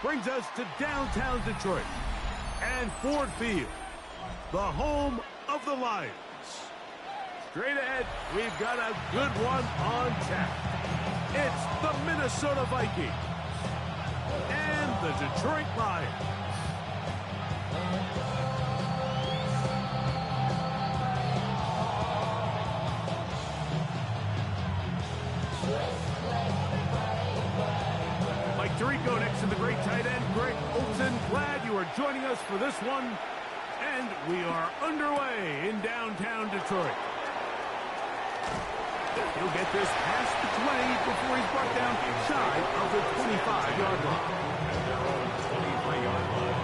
brings us to downtown Detroit and Ford Field, the home of the Lions. Straight ahead, we've got a good one on tap. It's the Minnesota Vikings and the Detroit Lions. Mike Tirico next to the great tight end, Greg Olsen. Glad you are joining us for this one. And we are underway in downtown Detroit. He'll get this past the 20 before he's brought down shy of the 25-yard line. At their own 23-yard line.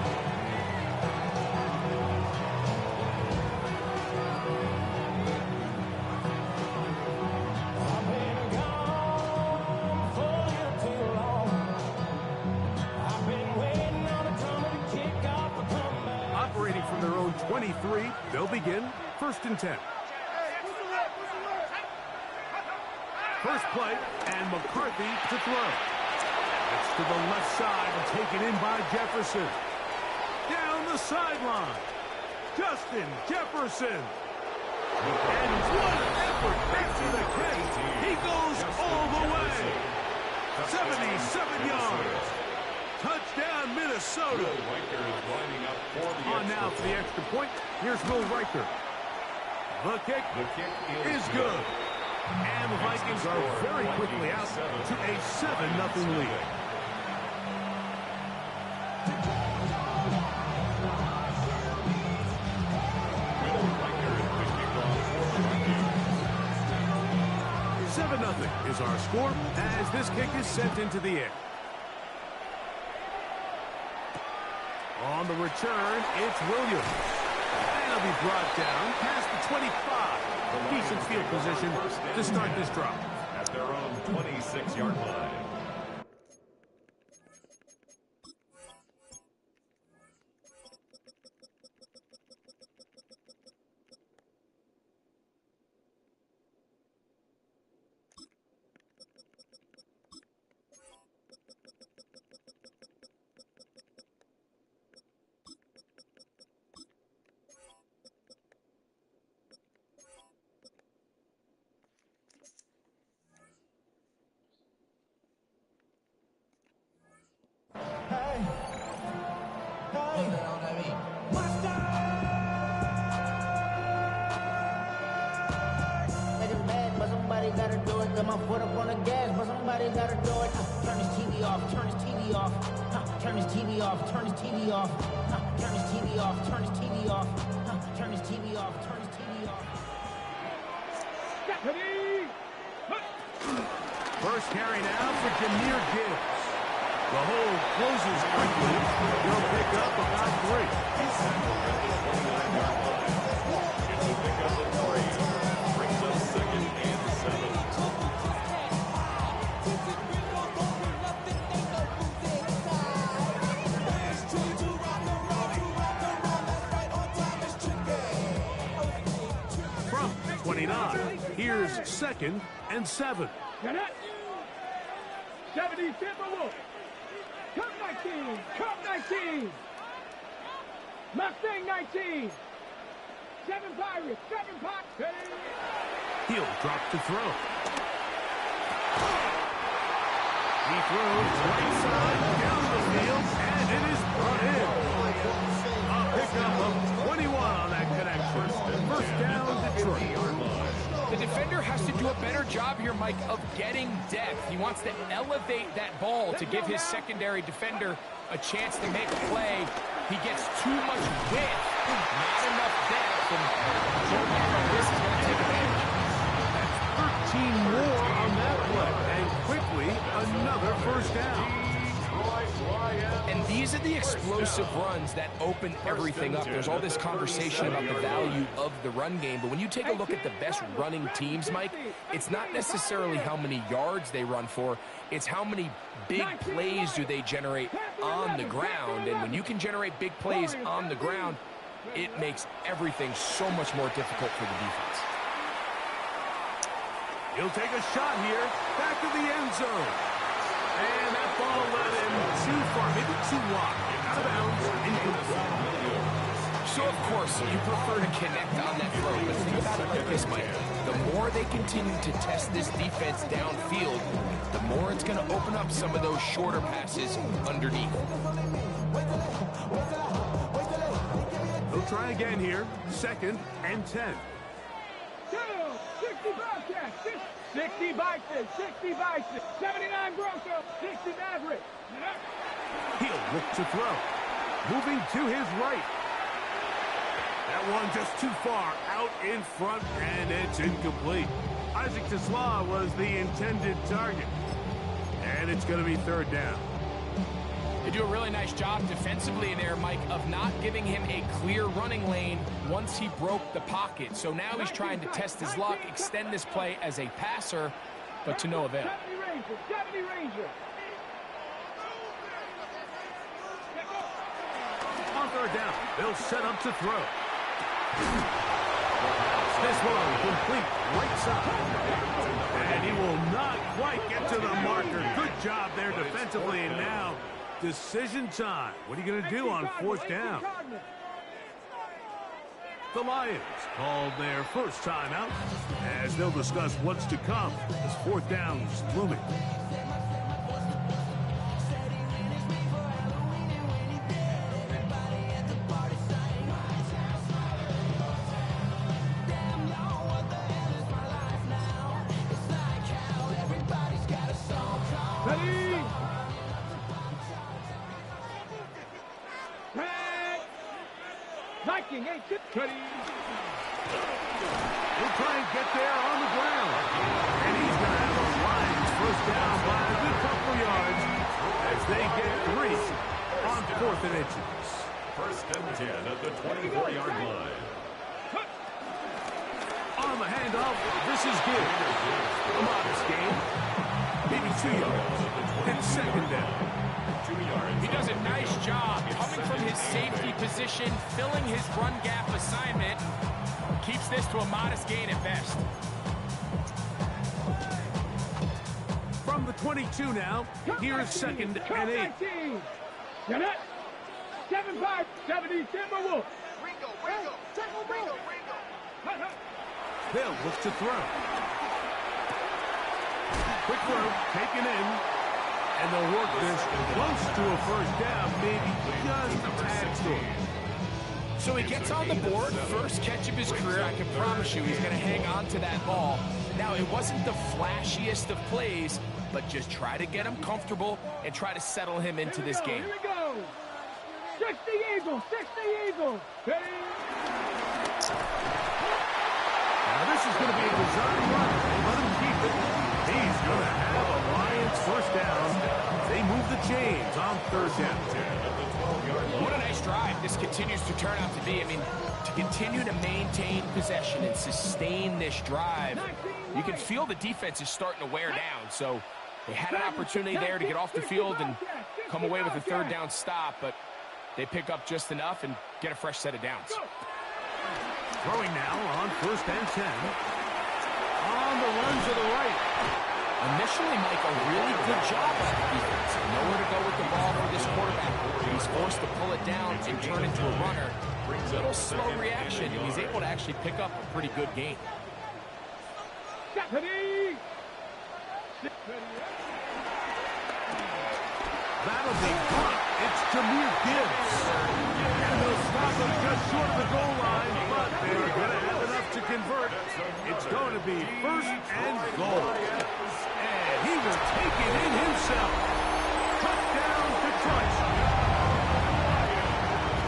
Operating from their own 23, they'll begin 1st and 10. First play, and McCarthy to throw. It's to the left side and taken in by Jefferson. Down the sideline, Justin Jefferson. And what an effort back to the cage. He goes all the way. 77 yards. Touchdown, Minnesota. On now for the extra point. Here's Will Riker. The kick is good. And the Vikings are very quickly out to a 7-0 lead. $7-0 is our score as this kick is sent into the air. On the return, it's Williams. And he'll be brought down past the 25. Decent field position to start this drive. At their own 26-yard line. Gotta do it, got my foot up on the gas, but somebody gotta do it. Turn his TV off, turn his TV off. Turn his TV off, turn his TV off. Turn his TV off, turn his TV off. Turn his TV off, turn his TV off. First carry now for Jahmyr Gibbs. The hole closes quickly. He'll pick up about 3. He's central at the 29-yard line. It's a pick up of 3. Brings up 2nd and 7. From 29, here's 2nd and 7. 70, Timberwolves. Cup 19, Cup 19. Mustang 19. 7 Pirates, 7 Pots. He'll drop to throw. He throws right side down the field, and it is brought in. A pickup of 21 on that connection. First down, Detroit. The defender has to do a better job here, Mike, of getting depth. He wants to elevate that ball to give his secondary defender a chance to make a play. He gets too much width, not enough depth, and Joe Burrow, this is going to take advantage. That's 13 more on that play, and quickly another first down. And these are the explosive runs that open everything up. There's all this conversation about the value of the run game, but when you take a look at the best running teams, Mike, it's not necessarily how many yards they run for, it's how many big plays do they generate on the ground. And when you can generate big plays on the ground, it makes everything so much more difficult for the defense. He'll take a shot here, back to the end zone. And that ball led him too far. Maybe too wide. Out of bounds, incomplete. So, of course, you prefer to connect on that throw, but think about it like this, Mike. The more they continue to test this defense downfield, the more it's going to open up some of those shorter passes underneath. They'll try again here. 2nd and 10. 60 Bobcats, 60 Bison, 60 Bison, 79 Broncos, 60 Maverick. He'll look to throw. Moving to his right. That one just too far out in front, and it's incomplete. Isaac TeSlaa was the intended target. And it's going to be 3rd down. They do a really nice job defensively in there, Mike, of not giving him a clear running lane once he broke the pocket. So now he's trying to test his luck, extend this play as a passer, but to no avail. 70 Ranger. On 3rd down, they'll set up to throw. This one complete right side. And he will not quite get to the marker. Good job there defensively, and now decision time. What are you going to do on 4th down? The Lions called their first timeout as they'll discuss what's to come as 4th down is looming. Viking, 8 Cuddy. He'll try and get there on the ground. And he's going to have a Lions first down by a good couple of yards as they get 3 on 4th and inches. 1st and 10 at the 24-yard line. On the handoff, this is good. A modest gain. Maybe 2 yards. It's 2nd down. He does a nice job coming from his safety position, filling his run gap assignment. Keeps this to a modest gain at best. From the 22 now, here's 2nd and 8. 7-5, 70 Timberwolves. They'll look to throw. Quick throw, taken in. And they'll work this close to a 1st down, maybe just a tad short. So he gets on the board, first catch of his career. I can promise you he's going to hang on to that ball. Now, it wasn't the flashiest of plays, but just try to get him comfortable and try to settle him into this game. Here we go. 60 Eagles, 60 Eagles. Now, this is going to be a design run. Let him keep it. He's going to have a Lions first down. They move the chains on 3rd down. What a nice drive this continues to turn out to be. I mean, to continue to maintain possession and sustain this drive, you can feel the defense is starting to wear down. So they had an opportunity there to get off the field and come away with a 3rd down stop, but they pick up just enough and get a fresh set of downs. Throwing now on 1st and 10. On the run to the right. Initially, Mike, a really good job by the defense. Nowhere to go with the ball for this quarterback. He's forced to pull it down and turn into a runner. A little slow reaction, and he's able to actually pick up a pretty good gain. That'll be caught. It's Jahmyr Gibbs. And they'll stop him just short of the goal line, but they're going to have enough to convert. It's going to be 1st and goal. And he will take it in himself. Touchdown, Detroit.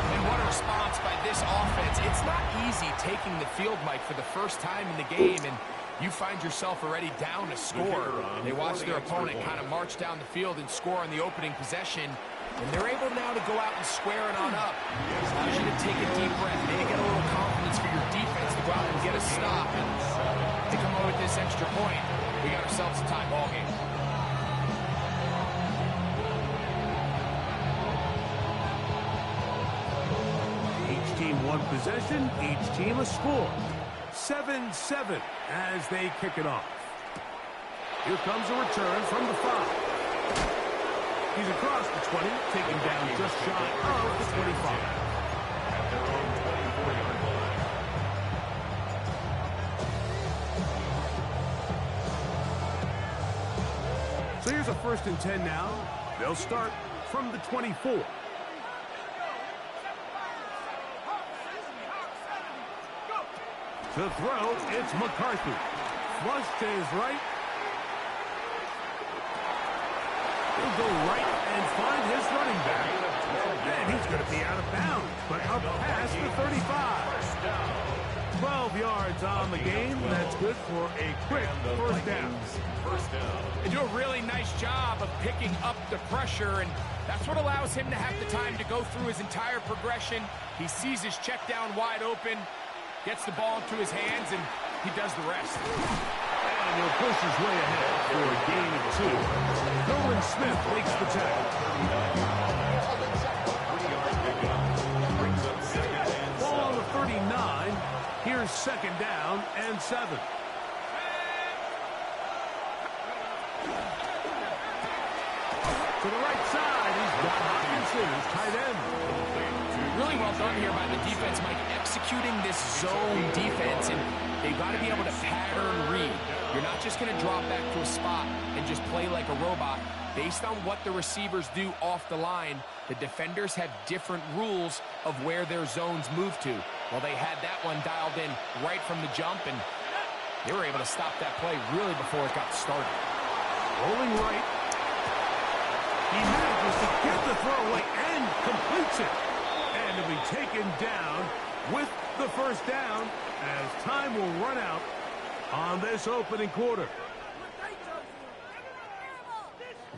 And what a response by this offense. It's not easy taking the field, Mike, for the first time in the game, and you find yourself already down a score. They watch their opponent kind of march down the field and score on the opening possession, and they're able now to go out and square it on up. It allows you to take a deep breath, maybe get a little confidence for your defense to go out and get a stop, and they come up with this extra point. We got ourselves a tie ball game. Each team one possession, each team a score. 7-7 as they kick it off. Here comes a return from the 5. He's across the 20, taken down just shy of the 25. At their own 24-yard line. So here's a 1st and 10 now. They'll start from the 24. To throw, it's McCarthy. Flush to his right. He'll go right and find his running back. And he's going to be out of bounds, but up past the 35. 12 yards on the game. That's good for a quick first down. They do a really nice job of picking up the pressure, and that's what allows him to have the time to go through his entire progression. He sees his check down wide open, gets the ball into his hands, and he does the rest. And he'll push his way ahead for a gain of 2. Nolan Smith makes the tackle. Ball on the 39. Here's 2nd down and 7. To the right side, he's got Hopkinson, his tight end. Really well done here by the defense, Mike, executing this zone defense, and they've got to be able to pattern read. You're not just going to drop back to a spot and just play like a robot. Based on what the receivers do off the line, the defenders have different rules of where their zones move to. Well, they had that one dialed in right from the jump, and they were able to stop that play really before it got started. Rolling right. He manages to get the throw away and completes it. And to be taken down with the 1st down as time will run out on this opening quarter.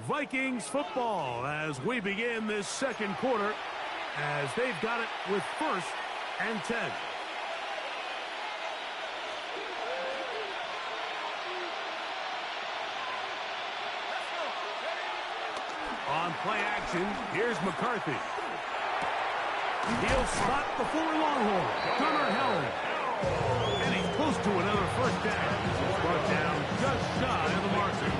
Vikings football as we begin this 2nd quarter as they've got it with 1st and 10. On play action, here's McCarthy. He'll spot the Fuller Longhorn, Gunnar Helm. And he's close to another 1st down. He's brought down just shy of the marker.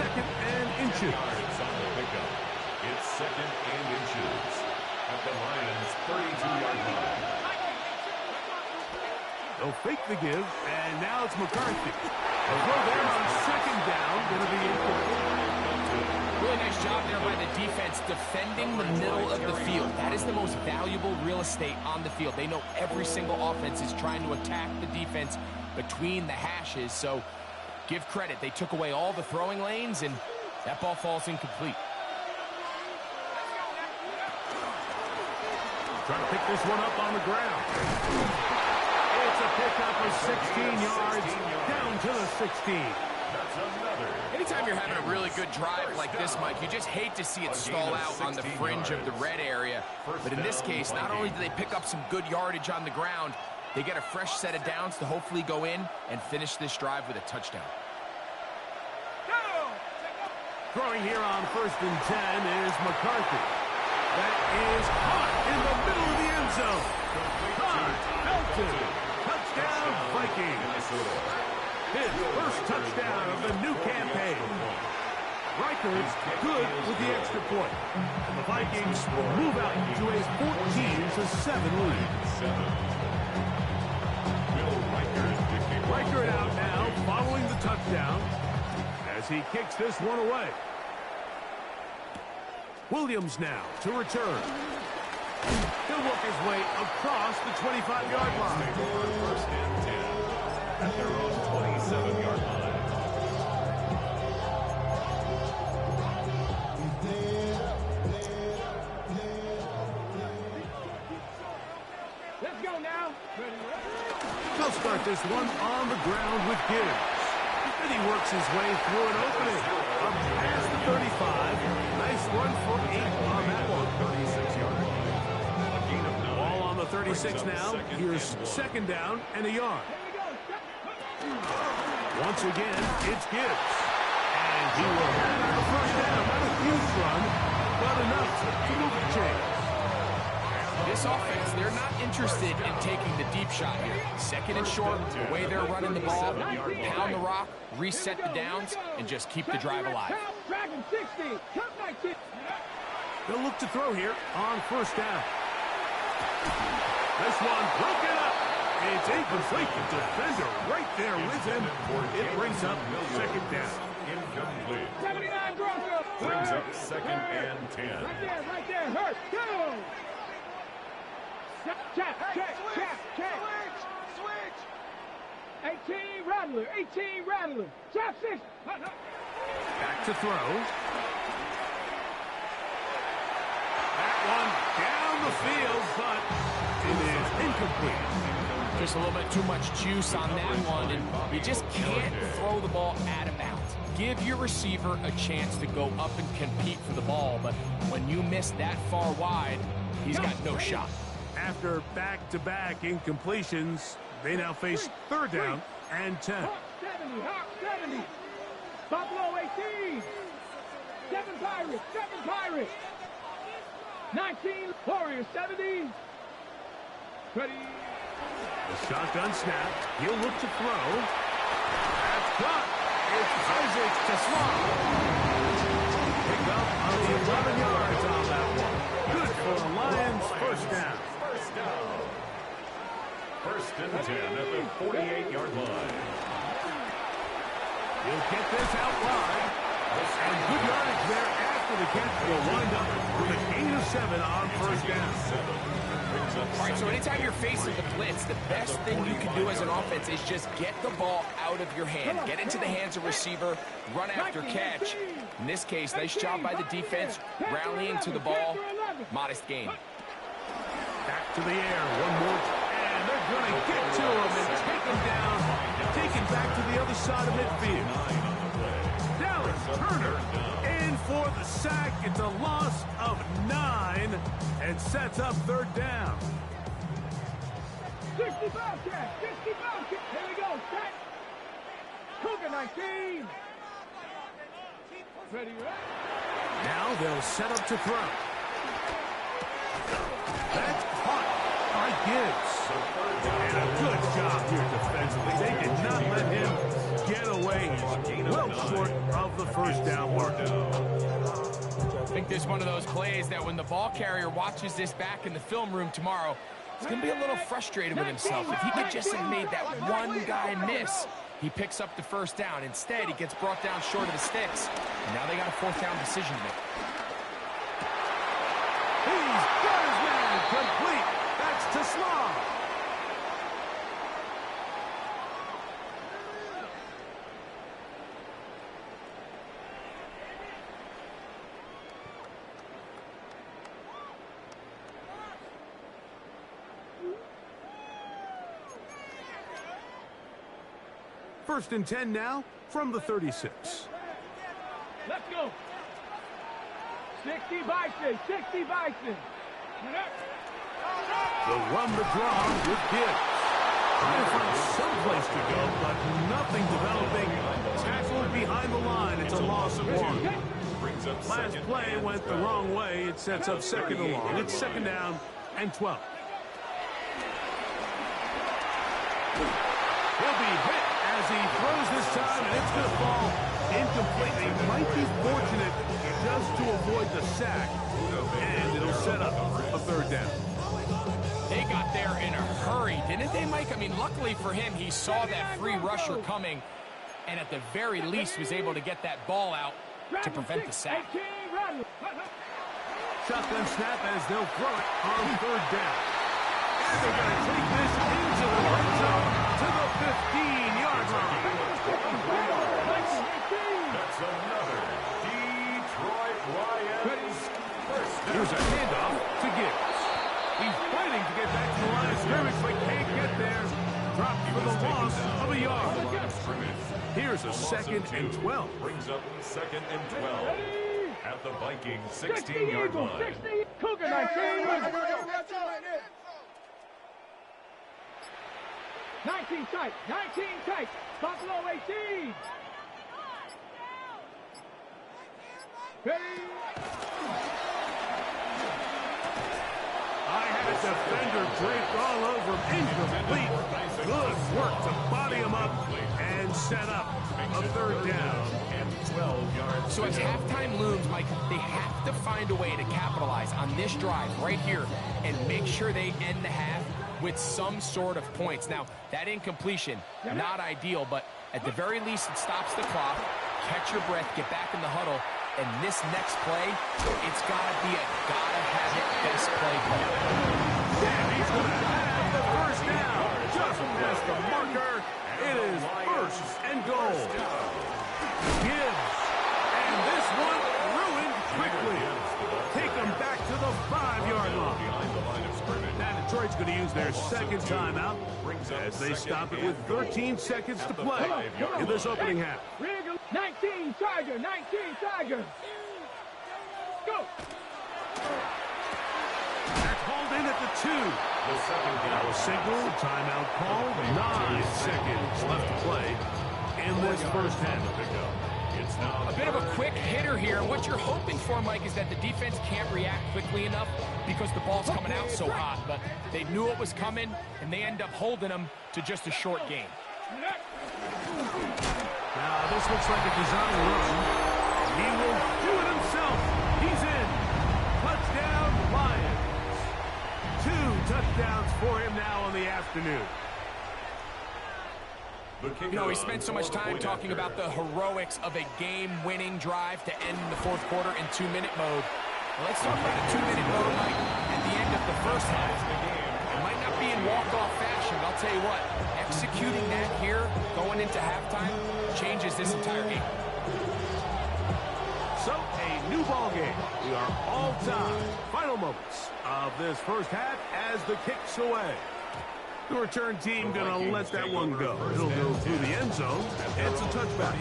2nd and inches. It's 2nd and inches at the Lions' 32-yard line. They'll fake the give, and now it's McCarthy. The throw there on 2nd down, going to be incomplete. Really nice job there by the defense defending the middle of the field. That is the most valuable real estate on the field. They know every single offense is trying to attack the defense between the hashes, so give credit. They took away all the throwing lanes, and that ball falls incomplete. Trying to pick this one up on the ground. It's a pickup of 16 yards down to the 16. Anytime you're having a really good drive like this, Mike, you just hate to see it stall out on the fringe of the red area. But in this case, not only do they pick up some good yardage on the ground, they get a fresh set of downs to hopefully go in and finish this drive with a touchdown. Throwing here on 1st and 10 is McCarthy. That is caught in the middle of the end zone. Caught, Felton. Touchdown, Vikings. His 1st touchdown of the new campaign. Reichard's good with the extra point. And the Vikings move out to a 14-7 lead. Reichard out now following the touchdown as he kicks this one away. Williams now to return. He'll work his way across the 25-yard line. 1st and 10 at their own 27-yard line. Let's go now. They'll start this one on the ground with Gibbs. And he works his way through an opening. Up past the 35. Nice run for 8 on that one. 36-yard line. Ball on the 36 now. Here's 2nd down and a yard. Once again, it's Gibbs. And he will have the 1st down. Not a huge run, but enough to move the chains. This offense, they're not interested in taking the deep shot here. 2nd and short, the way they're running the ball, pound the rock, reset the downs, and just keep the drive alive. Dragon 60. 19. They'll look to throw here on first down. This one broken up. It's incomplete. The defender right there with him. It brings up second down. Incomplete. 79 Broncos. Brings up second and 10. Right there. Hurt. Go. Check. Switch. 18 Rattler. Chop 6. Back to throw. That one down the field, but it is incomplete. Just a little bit too much juice on that one, and you just can't throw the ball out of bounds. Give your receiver a chance to go up and compete for the ball, but when you miss that far wide, he's got no shot. After back-to-back incompletions, they now face third down and 10. 70. Buffalo 18. 7 Pirates. 19 Warriors 70. Ready. The shotgun snap. He'll look to throw. That's caught. It's Isaac to Slot. Pick up on the 11 yards on that one. Good for the Lions. First down. First and 10 at the 48-yard line. He'll get this out wide. And good yardage there after the catch. Will wind up with a gain of 7 on first down. All right, so anytime you're facing the blitz, the best thing you can do as an offense is just get the ball out of your hand. Get into the hands of receiver, run after catch. In this case, nice job by the defense, rallying to the ball. Modest gain. Back to the air. One more. And they're going to get to him and take him down. Taken back to the other side of midfield. Dallas Turner in for the sack. It's a loss of 9 and sets up third down. 65 catch. Here we go. Set. Cougar 19. Ready. Now they'll set up to throw. That's caught by Gibbs. And a good job here defensively. They did not let him get away. He's well short of the first down mark. I think this is one of those plays that when the ball carrier watches this back in the film room tomorrow, he's going to be a little frustrated with himself. If he could just have made that one guy miss, he picks up the first down. Instead, he gets brought down short of the sticks. And now they got a fourth down decision to make. He's got his man complete. That's to Slaw. First and 10 now from the 36. Let's go. 60 Bison. The run the draw with Gibbs. Trying to find some place to go, but nothing developing. Tackled behind the line. It's a loss of 1. Last play went the wrong way. It sets up second and long. It's second down and 12. He'll be hit as he throws this time, and it's going to fall incomplete. He might be fortunate just to avoid the sack, and it'll set up a third down. They got there in a hurry, didn't they, Mike? I mean, luckily for him, he saw that free rusher coming, and at the very least was able to get that ball out to prevent the sack. Shotgun snap as they'll throw it on third down. And they're going to take this into the red zone to the 15-yard line. That's another Detroit Lions first down. Here's a handoff to Gibbs. He's fighting to get back to the line of scrimmage, but can't get there. Dropped for the loss of a yard. Here's a second and 12. Brings up second and 12 at the Vikings 16-yard line. Cougar 19. 19 tight. Buffalo 18. Ready. I had to defender draped all over him. Incomplete. Good work to body him up and set up a third down. 12 yards. So as halftime looms, Mike, they have to find a way to capitalize on this drive right here and make sure they end the half with some sort of points. Now, that incompletion, not ideal, but at the very least, it stops the clock. Catch your breath, get back in the huddle, and this next play, it's got to be a gotta-have-it best play. And he's going to have the first down. Just past the marker. It is first and goal. Gibbs. And this one ruined quickly. Take them back to the 5-yard line. Now Detroit's going to use their second timeout as they stop it with 13 seconds to play in this opening half. 19 Tiger, 19 Tiger. Go. That's hauled in at the 2. That was signal, timeout called. 9 seconds left to play in this first half. A bit of a quick hitter here. What you're hoping for, Mike, is that the defense can't react quickly enough because the ball's coming out so hot. But they knew it was coming, and they end up holding them to just a short game. Now, this looks like a design run. He will do it himself. He's in. Touchdown, Lions. 2 touchdowns for him now on the afternoon. You know, we spent so much time talking about the heroics of a game-winning drive to end the fourth quarter in 2-minute mode. Well, let's talk about the 2-minute mode, Mike, at the end of the first half. It might not be in walk-off fashion, but I'll tell you what, executing that here, going into halftime, changes this entire game. So, a new ball game. We are all tied. Final moments of this first half as the kick's away. The return team going to let that one go. It'll go through the end zone. It's a touchback.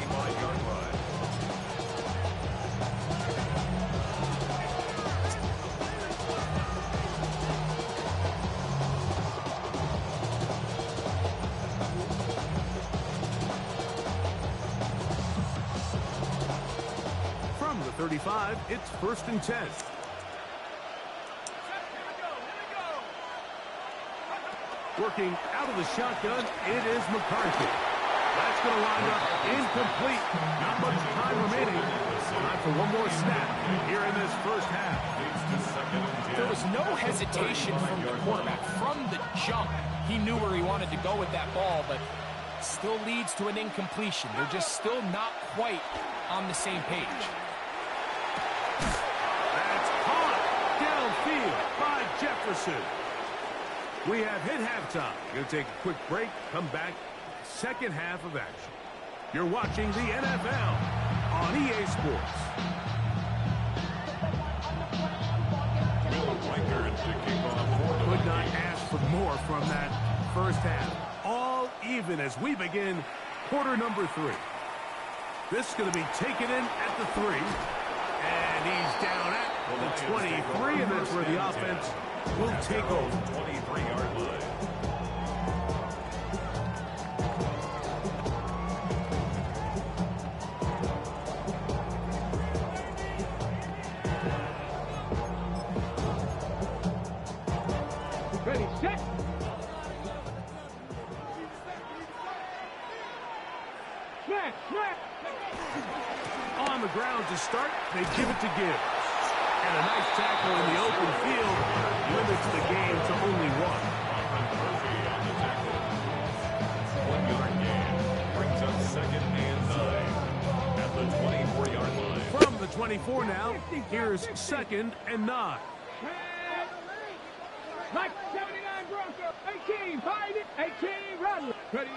From the 35, it's 1st and 10. Working out of the shotgun, it is McCarthy. That's going to wind up incomplete. Not much time remaining. Time for one more snap here in this first half. There was no hesitation from the quarterback. From the jump, he knew where he wanted to go with that ball, but still leads to an incompletion. They're just still not quite on the same page. That's caught downfield by Jefferson. We have hit halftime. Going to take a quick break, come back, second half of action. You're watching the NFL on EA Sports. Could not ask for more from that first half. All even as we begin quarter number 3. This is going to be taken in at the 3. And he's down at the 23, and that's where the offense will take over. 23-yard line. Ready, set. Snap, snap. On the ground to start, they give it to Gibbs. And a nice tackle in the open field limits the game to only 1. 1-yard gain brings up 2nd and 9 at the 24-yard line. From the 24 now, here's 2nd and 9. Mike, 79 Bronco, 18, find it, 18, run. Ready.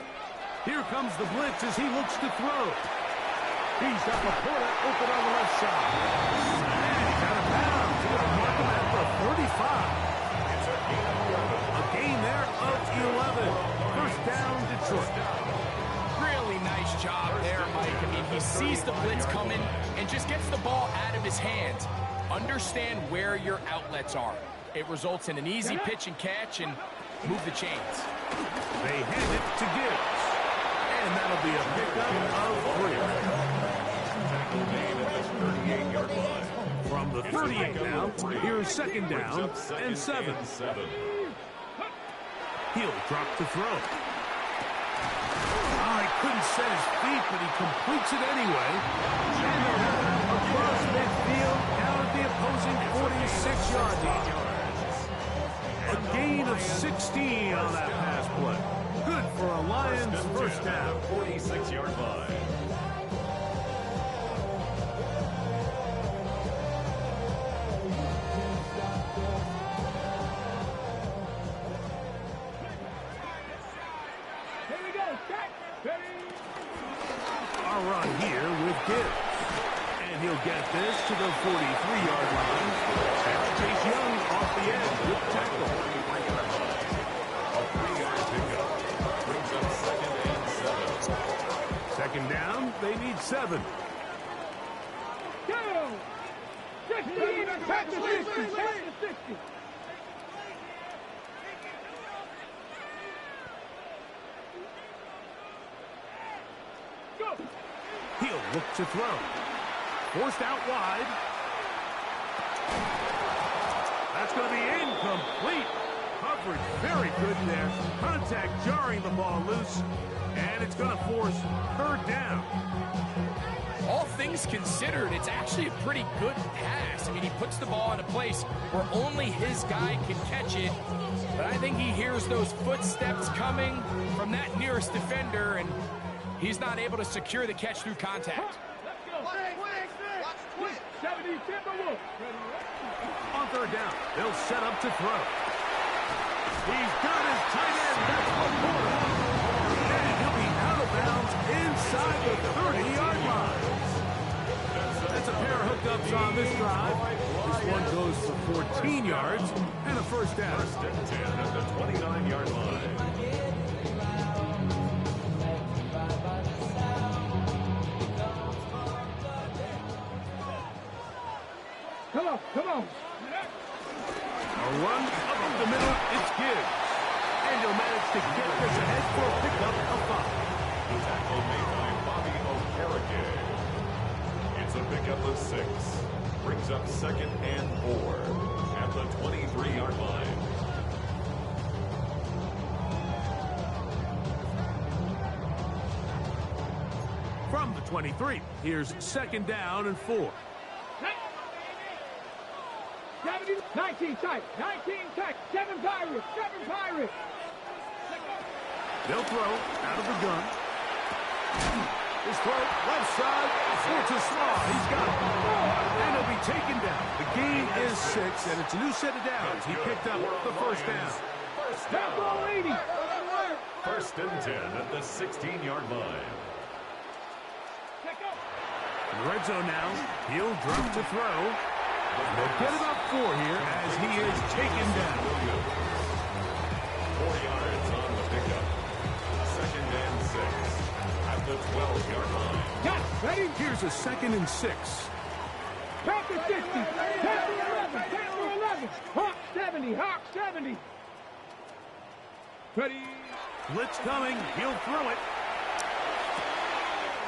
Here comes the blitz as he looks to throw. He's got Laporta open on the left side. And he's out of bounds. He's going to mark him at the 35. A gain there of 11. First down, Detroit. Really nice job there, Mike. I mean, he sees the blitz coming and just gets the ball out of his hands. Understand where your outlets are. It results in an easy pitch and catch and move the chains. They hand it to Gibbs. And that'll be a pickup of 3. Tackle made at the 38-yard line. From the 38 now, here's 2nd down and 7. He'll drop to throw. Oh, he couldn't set his feet, but he completes it anyway. And they'll have it across midfield, down at the opposing 46-yard line. A gain of 16 on that pass play. Good for a Lions first down. 46-yard line. A run here with Gibbs. And he'll get this to the 43-yard line. That's Chase Young off the edge with tackle. A 3-yard pickup. Brings up 2nd and 7. Second down, they need 7. Go! 60, back to 60, back to 60. Go! He'll look to throw. Forced out wide. That's going to be incomplete. Coverage very good there. Contact jarring the ball loose. And it's going to force 3rd down. All things considered, it's actually a pretty good pass. I mean, he puts the ball in a place where only his guy can catch it. But I think he hears those footsteps coming from that nearest defender, and he's not able to secure the catch through contact. Let's go. 70 Timberwolves. On 3rd down, they'll set up to throw. He's got his tight end. That's LaPorta. And he'll be out of bounds inside the 30-yard line. That's a pair of hookups on this drive. This one goes for 14 yards and a first down. 1st and 10 at the 29-yard line. Come on, come on. A run up the middle, it's Gibbs. And he'll manage to get this ahead for a pickup of 5. The tackle made by Bobby Okereke. It's a pickup of 6. Brings up 2nd and 4 at the 23-yard line. From the 23, here's 2nd down and 4. 19 tight, 19 tight, 7 Pirates, 7 Pirates. They'll throw out of the gun. His throw, left side, for to Slaw. He's got it. And he'll be taken down. The gain is 6, and it's a new set of downs. He picked up the first down. That's all 80. 1st and 10 at the 16-yard line. In the red zone now, he'll drop to throw. They'll get about 4 here as he is taken down. 4 yards on the pickup. 2nd and 6 at the 12-yard line. Got it. Ready? Here's a 2nd and 6. Back to 60. Back to 11. Back to 11. Hawk 70. Hawk 70. Ready? Blitz coming. He'll throw it.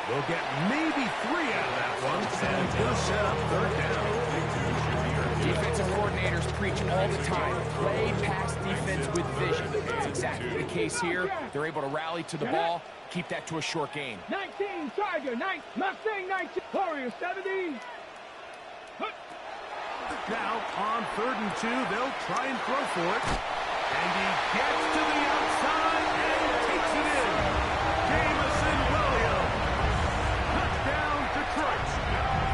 They'll get maybe 3 out of that one. And he'll set up 3rd down. Defensive coordinators preach all the time, play pass defense with vision. That's exactly the case here. They're able to rally to the ball, keep that to a short gain. 19 Tiger, Mustang 19, Warrior 70. Now, on 3rd and 2, they'll try and throw for it. And he gets to the outside and takes it in. Jamison Williams. Touchdown, Detroit.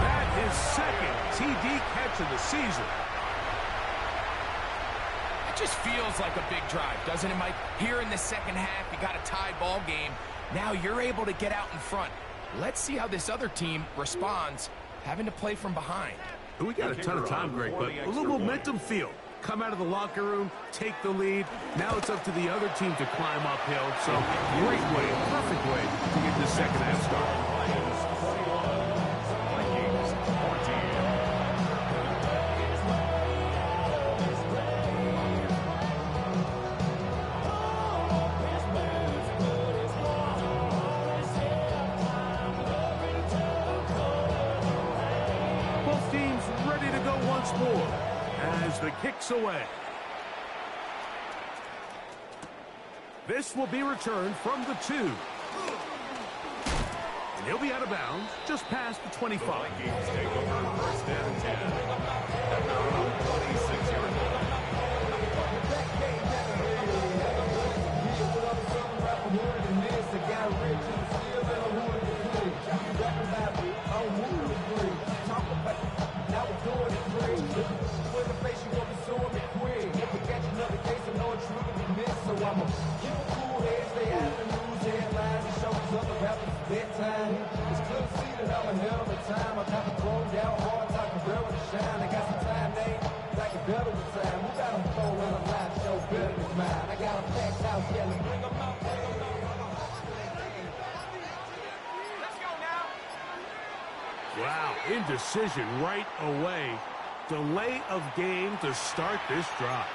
That is 2nd TD catch of the season. It just feels like a big drive, doesn't it, Mike? Here in the second half, you got a tied ball game. Now you're able to get out in front. Let's see how this other team responds, having to play from behind. We got a ton of time, Greg, but a little momentum feel. Come out of the locker room, take the lead. Now it's up to the other team to climb uphill. So great way, perfect way to get this second half started. Both teams ready to go once more as the kick's away. This will be returned from the 2. And he'll be out of bounds just past the 25. The Vikings take over first and 10 at their own 26-yard line. Wow, indecision right away. Delay of game to start this drive.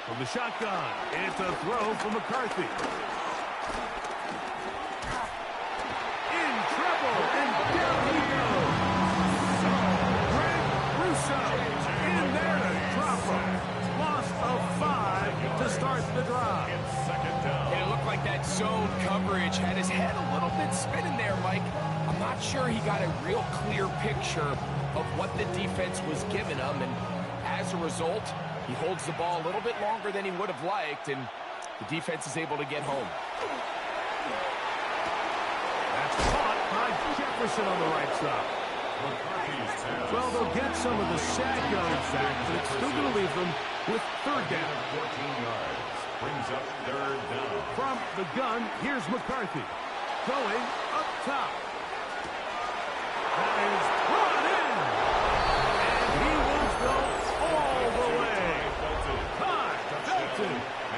From the shotgun, it's a throw from McCarthy. In trouble, and down he goes. Greg Russo in there to drop him. Loss of 5 to start the drive. Second down. And it looked like that zone coverage had his head a little bit spinning there, Mike. I'm not sure he got a real clear picture of what the defense was giving him, and as a result, he holds the ball a little bit longer than he would have liked, and the defense is able to get home. That's caught by Jefferson on the right side. Well, they'll get some of the sack yards back, but it's still going to leave them with third down. 14 yards. Brings up third down. From the gun, here's McCarthy. Going up top. That is brought in. And he will go all the way. Belton.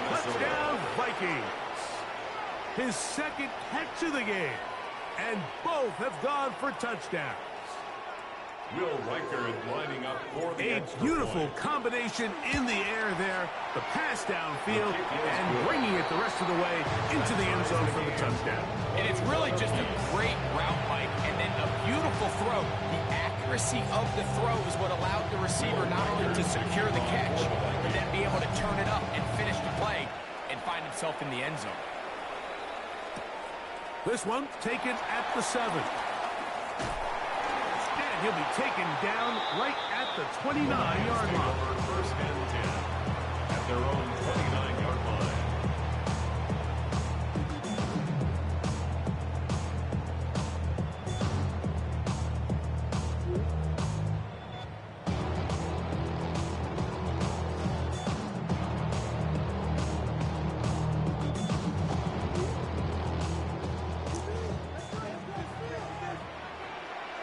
Touchdown, Vikings. His second catch of the game. And both have gone for touchdowns. Will Reichard lining up for the A extra beautiful point. combination in the air there. The pass downfield and bringing it the rest of the way into the end zone for the touchdown. And it's really just a great route, Mike, and then a beautiful throw. The accuracy of the throw is what allowed the receiver not only to secure the catch, but then be able to turn it up and finish the play and find himself in the end zone. This one taken at the 7. And he'll be taken down right at the 29-yard line. Over first and 10 at their own 29-yard line.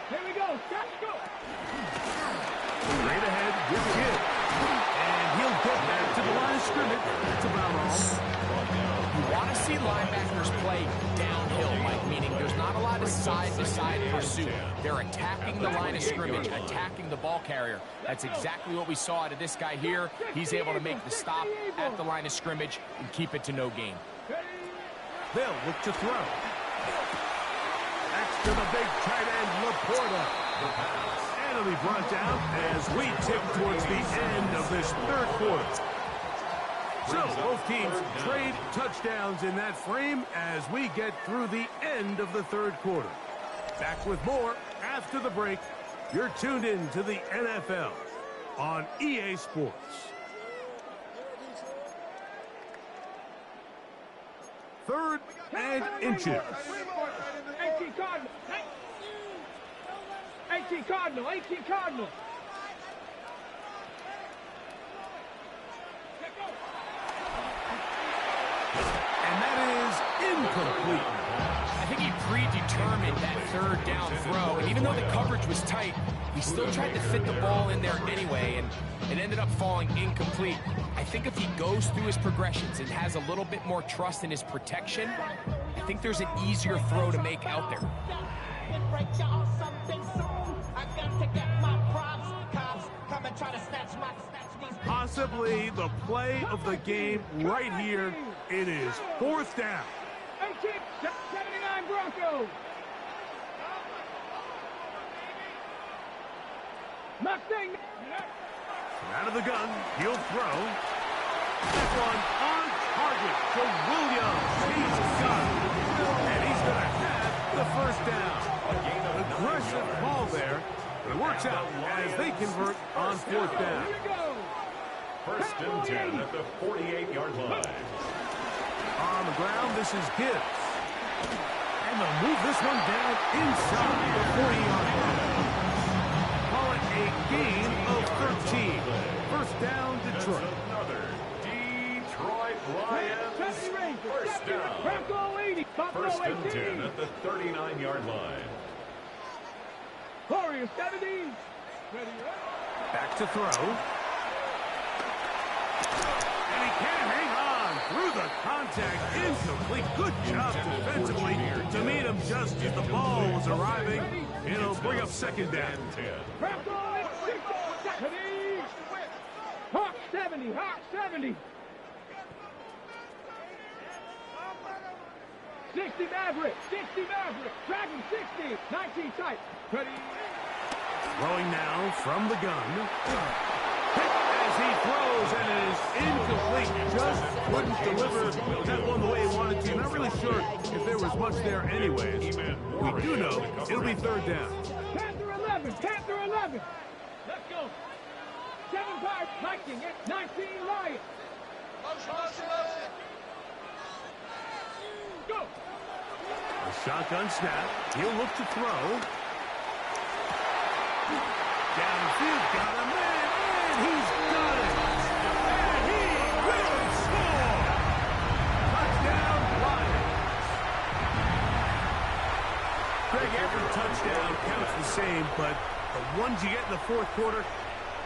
Here we go. Let's go. Straight ahead with Gibb. And he'll get back to the line of scrimmage. That's about all. You want to see linebackers play downhill, Mike, meaning there's not a lot of side-to-side pursuit. They're attacking the line of scrimmage, attacking the ball carrier. That's exactly what we saw out of this guy here. He's able to make the stop at the line of scrimmage and keep it to no gain. They'll look to throw. That's to the big tight end, Laporta. And it'll be brought down as we tick towards the end of this third quarter. So both teams trade touchdowns in that frame as we get through the end of the third quarter. Back with more after the break. You're tuned in to the NFL on EA Sports. Third and inches. 18 Cardinal. 18 Cardinal. 18 Cardinal. And that is incomplete. I think he predetermined that third down throw, and even though the coverage was tight, he still tried to fit the ball in there anyway, and it ended up falling incomplete. I think if he goes through his progressions and has a little bit more trust in his protection, I think there's an easier throw to make out there. Haas possibly the play of the game right here. It is 4th down. 79 Broncos. Mustang. Out of the gun, he'll throw. This one on target to Williams. He's got it. And he's going to have the 1st down. Aggressive ball there, but it works out as they convert on 4th down. 1st and 10 at the 48-yard line. On the ground, this is Gibbs. And they'll move this one down inside the 40-yard line. Call it a gain of 13. 1st down, Detroit. Another Detroit Lions 1st down. 1st and 10 at the 39-yard line. Warriors 70. Back to throw. And he can't hang on through the contact. Incomplete. Good job defensively to meet him just as the ball was arriving. It'll bring up 2nd down. Hawk 70. Hawk 70. 60 Maverick. 60 Maverick. Dragon 60. 19 tight. Ready. Throwing now from the gun. As he throws, and it is incomplete. Just couldn't deliver that one the way he wanted to. Not really sure if there was much there anyways. We do know it'll be 3rd down. Panther 11. Panther 11. Let's go. 7 Pirates. 19. 19 Lions. Go. A shotgun snap. He'll look to throw. Downfield, got a man, and he's got it. And he will score. Touchdown, Lions. Greg, every touchdown counts the same, but the ones you get in the 4th quarter,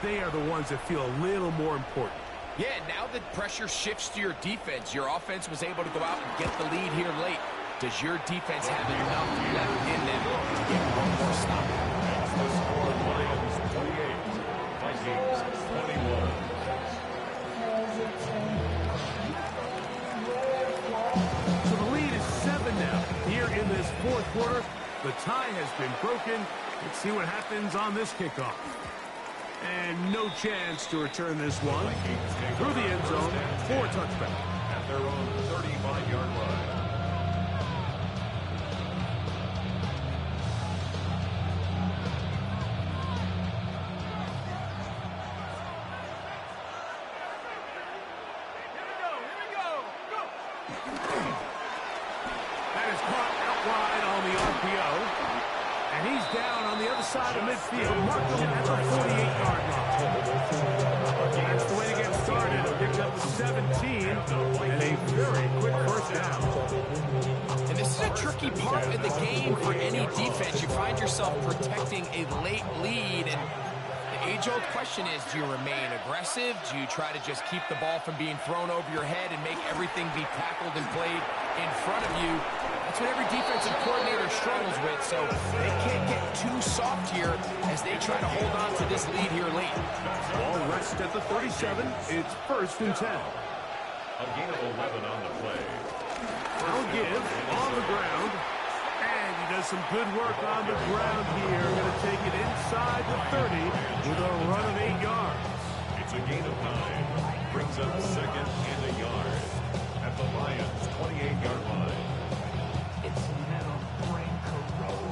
they are the ones that feel a little more important. Yeah, now that pressure shifts to your defense, your offense was able to go out and get the lead here late. Does your defense have enough left in them to get one more stop? That's the score. Lions 28, Vikings 21. So the lead is 7 now. Here in this 4th quarter, the tie has been broken. Let's see what happens on this kickoff. And no chance to return this one through the end zone for a touchback. At their own 35-yard line. That is caught out wide on the RPO. And he's down on the other side of midfield, marking at the 48-yard line. That's the way to get started. Picked up 17 and a very quick 1st down. And this is a tricky part of the game for any defense. You find yourself protecting a late lead, and the age-old question is, do you remain aggressive? Do you try to just keep the ball from being thrown over your head and make everything be tackled and played in front of you? That's what every defensive coordinator struggles with, so they can't get too soft here as they try to hold on to this lead here late. Ball rests at the 37. It's 1st and 10. A gain of 11 on the play. Now Gibbs on the ground. And he does some good work on the ground here. Going to take it inside the 30 with a run of 8 yards. It's a gain of 9. Brings up 2nd and a yard. At the Lions 28-yard line.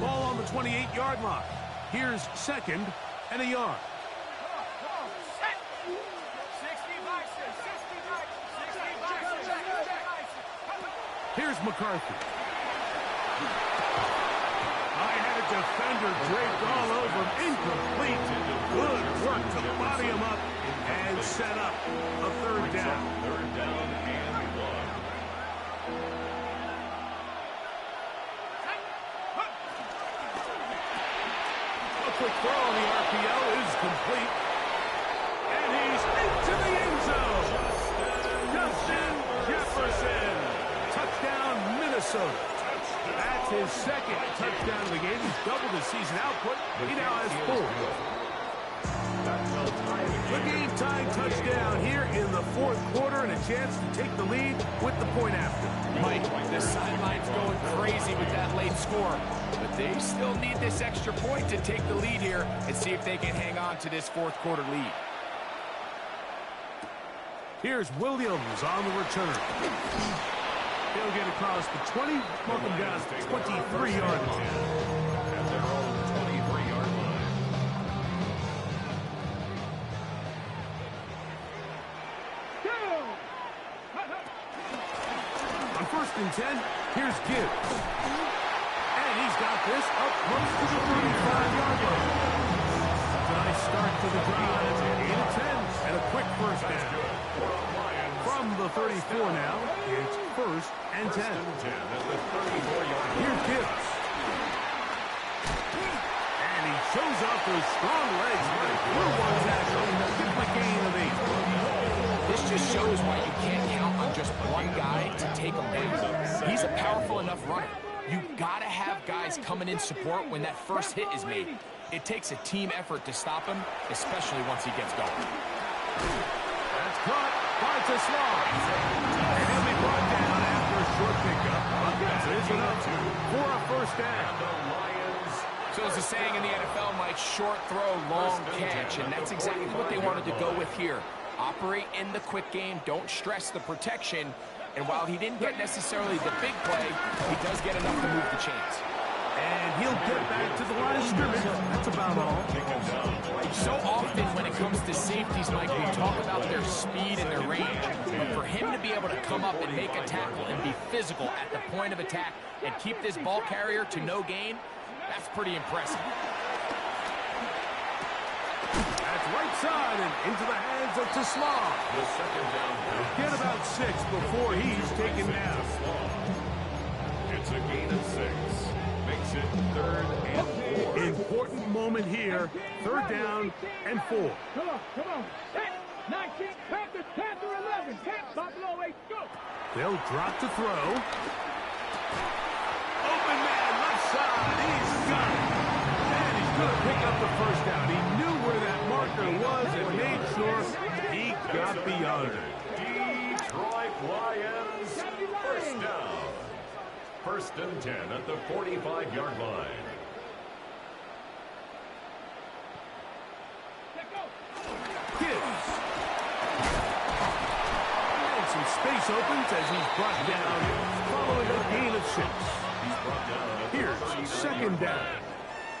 Ball on the 28-yard line. Here's 2nd and a yard. Here's McCarthy. High-headed defender draped all over him. Incomplete. Good work to body him up and set up a 3rd down. 3rd down and 1. A quick throw on the RPO is complete. And he's into the end zone. Justin Jefferson. Touchdown, Minnesota. That's his 2nd touchdown of the game. He's doubled his season output. He now has 4. The game-tying touchdown here in the fourth quarter and a chance to take the lead with the point after. Mike, the sideline's going crazy with that late score, but they still need this extra point to take the lead here and see if they can hang on to this fourth quarter lead. Here's Williams on the return. He'll get across the 20, welcome down to 23-yard line. At their own 23-yard line. On 1st and 10, here's Gibbs. And he's got this up close to the 35-yard line. That's a nice start to the drive. 8 of 10 and a quick first down. From the 34 now, it's 1st and 10. Here's Gibbs. And he shows off those strong legs. Through one tackle. Give him a gain of 8. This just shows why you can't count on just one guy to take him down. He's a powerful enough runner. You gotta have guys coming in support when that first hit is made. It takes a team effort to stop him, especially once he gets going. That's caught by Tesla. And he'll be brought down after a short pickup. That is enough for a first down. So as the saying in the NFL, Mike, short throw, long catch, and that's exactly what they wanted to go with here. Operate in the quick game, don't stress the protection, and while he didn't get necessarily the big play, he does get enough to move the chains. And he'll get back to the line of scrimmage. That's about all. So often when it comes to safeties, Mike, we talk about their speed and their range, but for him to be able to come up and make a tackle and be physical at the point of attack and keep this ball carrier to no gain, that's pretty impressive. That's right side and into the hands of Tesla. The second down. Get about 6 before he's taken down. It's a gain of 6. Makes it 3rd and 4. Important moment here. 3rd down and 4. Come on. 19, Panthers, 10 or 11. Buffalo 8, go. They'll drop to throw. Open man, left side. He's got it. And he's going to pick up the first down. He knew where that marker was and made sure he got beyond it. Detroit Lions, first down. 1st and 10 at the 45-yard line. Gibbs. And some space opens as he's brought down following a gain of 6. He's brought down at the Here's 2nd down.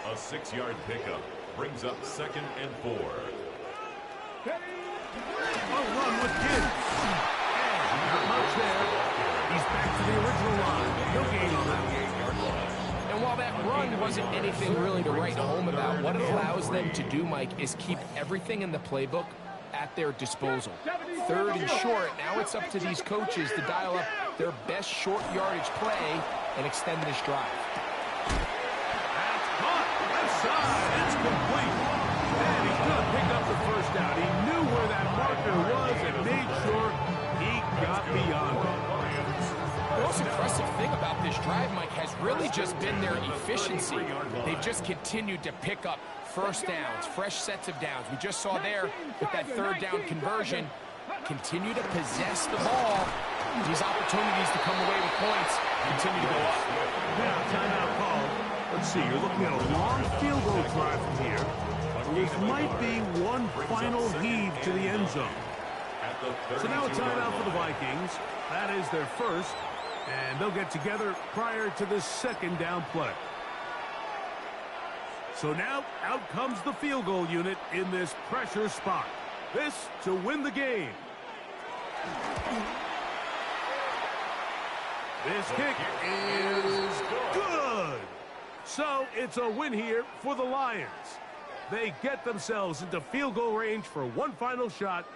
A 6-yard pickup brings up 2nd and 4. A run with Gibbs. And not much there. He's back to the original line. No gain on that. And while that run wasn't anything really to write home about, what it allows them to do, Mike, is keep everything in the playbook at their disposal. 3rd and short, now it's up to these coaches to dial up their best short yardage play and extend this drive. That's caught. Left side. It's complete. And he's going to pick up the first down. He knew where that marker was and made sure he got beyond it. The most impressive thing about this drive, Mike, has really just been their efficiency. They've just continued to pick up first downs, fresh sets of downs. We just saw there with that 3rd down conversion, continue to possess the ball. These opportunities to come away with points continue to go up. Now, timeout call. Let's see, you're looking at a long field goal drive from here. This might be one final heave to the end zone. So now a timeout for the Vikings. That is their first. And they'll get together prior to the 2nd down play. So now out comes the field goal unit in this pressure spot. This to win the game. This kick is good. So it's a win here for the Lions. They get themselves into field goal range for one final shot.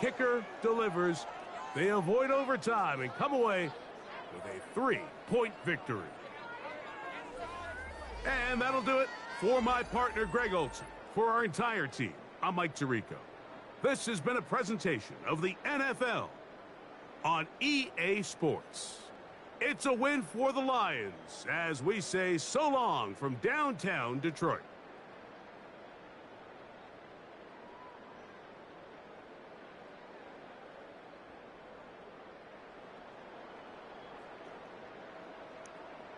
Kicker delivers. They avoid overtime and come away with a 3-point victory. And that'll do it for my partner, Greg Olson. For our entire team, I'm Mike Tirico. This has been a presentation of the NFL on EA Sports. It's a win for the Lions as we say so long from downtown Detroit.